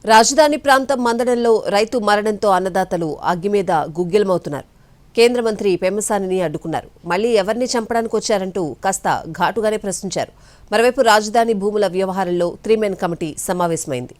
రాజధాని ప్రాంతం మందడంలో రైతు మరణంతో అన్నదాతలు అగ్గి మీద గుగ్గిలమవుతున్నారు. కేంద్ర మంత్రి పెమ్మసానిని అడ్డుకున్నారు. మళ్లీ ఎవరిని చంపడానికి వచ్చారంటూ కాస్త ఘాటుగానే ప్రశ్నించారు. మరోవైపు రాజధాని భూముల వ్యవహారంలో 3 మెన్ కమిటీ సమావేశమైంది.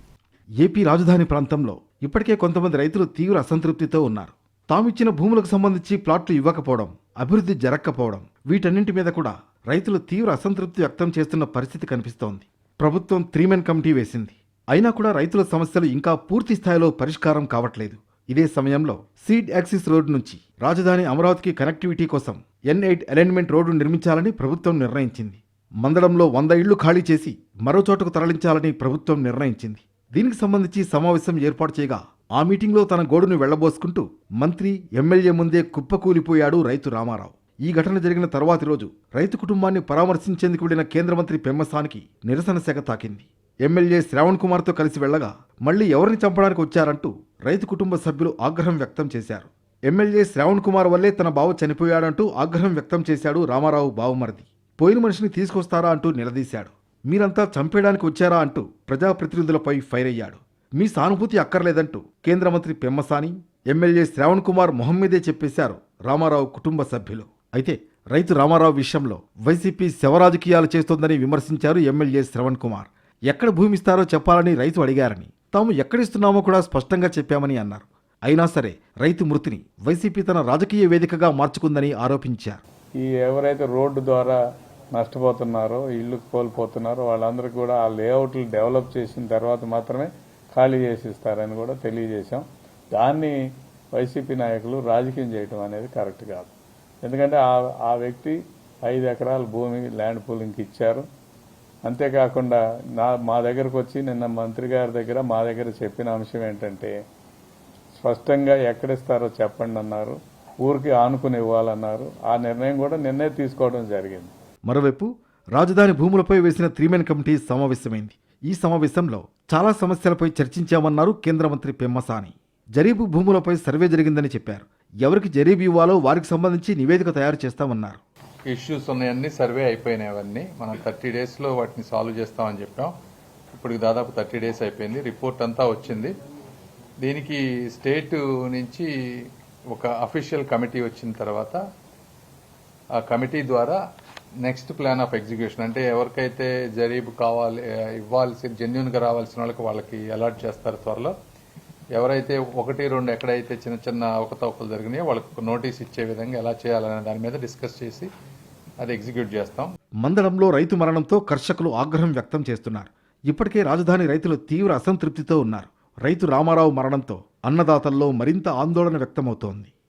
ఏపీ రాజధాని ప్రాంతంలో ఇప్పటికే కొంతమంది రైతులు తీవ్ర అసంతృప్తితో ఉన్నారు. తామిచ్చిన భూములకు సంబంధించి ప్లాట్లు ఇవ్వకపోవడం, అభివృద్ధి జరగకపోవడం, వీటన్నింటి మీద కూడా రైతులు తీవ్ర అసంతృప్తి వ్యక్తం చేస్తున్న పరిస్థితి కనిపిస్తోంది. ప్రభుత్వం 3 మెన్ కమిటీ వేసింది. అయినా కూడా రైతుల సమస్యలు ఇంకా పూర్తి స్థాయిలో పరిష్కారం కావట్లేదు. ఇదే సమయంలో సీడ్ యాక్సిస్ రోడ్డు నుంచి రాజధాని అమరావతికి కనెక్టివిటీ కోసం N8 అలైన్మెంట్ రోడ్డు నిర్మించాలని ప్రభుత్వం నిర్ణయించింది. మందడంలో 100 ఇళ్లు ఖాళీ చేసి మరో చోటకు తరలించాలని ప్రభుత్వం నిర్ణయించింది. దీనికి సంబంధించి సమావేశం ఏర్పాటు చేయగా ఆ మీటింగ్లో తన గోడును వెళ్లబోసుకుంటూ మంత్రి, ఎమ్మెల్యే ముందే కుప్పకూలిపోయాడు రైతు రామారావు. ఈ ఘటన జరిగిన తర్వాతి రోజు రైతు కుటుంబాన్ని పరామర్శించేందుకు వెళ్లిన కేంద్ర మంత్రి పెమ్మసానికి నిరసన సెగ తాకింది. ఎమ్మెల్యే శ్రావణ్ కుమార్తో కలిసి వెళ్లగా మళ్లీ ఎవరిని చంపడానికి వచ్చారంటూ రైతు కుటుంబ సభ్యులు ఆగ్రహం వ్యక్తం చేశారు. ఎమ్మెల్యే శ్రావణ్ కుమార్ వల్లే తన బావ చనిపోయాడంటూ ఆగ్రహం వ్యక్తం చేశాడు రామారావు బావుమరిది. పోయిన మనిషిని తీసుకొస్తారా అంటూ నిలదీశాడు. మీరంతా చంపేయడానికి వచ్చారా అంటూ ప్రజాప్రతినిధులపై ఫైర్ అయ్యాడు. మీ సానుభూతి అక్కర్లేదంటూ కేంద్ర మంత్రి పెమ్మసాని, ఎమ్మెల్యే శ్రావణ్ కుమార్ మొహం మీదే చెప్పేశారు రామారావు కుటుంబ సభ్యులు. అయితే రైతు రామారావు విషయంలో వైసీపీ శవరాజకీయాలు చేస్తోందని విమర్శించారు ఎమ్మెల్యే శ్రవణ్ కుమార్. ఎక్కడ భూమి ఇస్తారో చెప్పాలని రైతు అడిగారని, తాము ఎక్కడిస్తున్నామో కూడా స్పష్టంగా చెప్పామని అన్నారు. అయినా సరే రైతు మృతిని వైసీపీ తన రాజకీయ వేదికగా మార్చుకుందని ఆరోపించారు. ఈ ఎవరైతే రోడ్డు ద్వారా నష్టపోతున్నారో, ఇల్లు కోల్పోతున్నారో వాళ్ళందరికీ కూడా ఆ లేఅవుట్లు డెవలప్ చేసిన తర్వాత మాత్రమే ఖాళీ చేసి ఇస్తారని కూడా తెలియజేశాం. దాన్ని వైసీపీ నాయకులు రాజకీయం చేయడం అనేది కరెక్ట్ కాదు. ఎందుకంటే ఆ వ్యక్తి 5 ఎకరాల భూమి ల్యాండ్ పూలింగ్కి ఇచ్చారు. అంతేకాకుండా మా దగ్గరకు వచ్చి నిన్న మంత్రి గారి దగ్గర మా దగ్గర చెప్పిన అంశం ఏంటంటే, స్పష్టంగా ఎక్కడిస్తారో చెప్పండి అన్నారు. ఊరికి ఆనుకుని ఇవ్వాలన్నారు. ఆ నిర్ణయం కూడా నిన్నే తీసుకోవడం జరిగింది. మరోవైపు రాజధాని భూములపై వేసిన 3 మెన్ కమిటీ సమావేశమైంది. ఈ సమావేశంలో చాలా సమస్యలపై చర్చించామన్నారు కేంద్ర మంత్రి పెమ్మసాని. జరీబు భూములపై సర్వే జరిగిందని చెప్పారు. ఎవరికి జరీబు ఇవ్వాలో వారికి సంబంధించి నివేదిక తయారు చేస్తామన్నారు. ఇష్యూస్ ఉన్నాయన్నీ సర్వే అయిపోయినాయి. అవన్నీ మనం 30 డేస్లో వాటిని సాల్వ్ చేస్తామని చెప్పాం. ఇప్పుడు దాదాపు 30 డేస్ అయిపోయింది. రిపోర్ట్ అంతా వచ్చింది. దీనికి స్టేట్ నుంచి ఒక అఫీషియల్ కమిటీ వచ్చిన తర్వాత ఆ కమిటీ ద్వారా నెక్స్ట్ ప్లాన్ ఆఫ్ ఎగ్జిక్యూషన్, అంటే ఎవరికైతే జరీబు కావాలి, ఇవ్వాల్సి జెన్యున్గా రావాల్సిన వాళ్ళకి అలాట్ చేస్తారు త్వరలో. ఎవరైతే 1, 2 ఎక్కడైతే చిన్న చిన్న అవకతవకలు జరిగినాయో వాళ్ళకు నోటీస్ ఇచ్చే విధంగా ఎలా చేయాలనే దాని మీద డిస్కస్ చేసి అది ఎగ్జిక్యూట్ చేస్తాం. మందడంలో రైతు మరణంతో కర్షకులు ఆగ్రహం వ్యక్తం చేస్తున్నారు. ఇప్పటికే రాజధాని రైతులు తీవ్ర అసంతృప్తితో ఉన్నారు. రైతు రామారావు మరణంతో అన్నదాతల్లో మరింత ఆందోళన వ్యక్తమవుతోంది.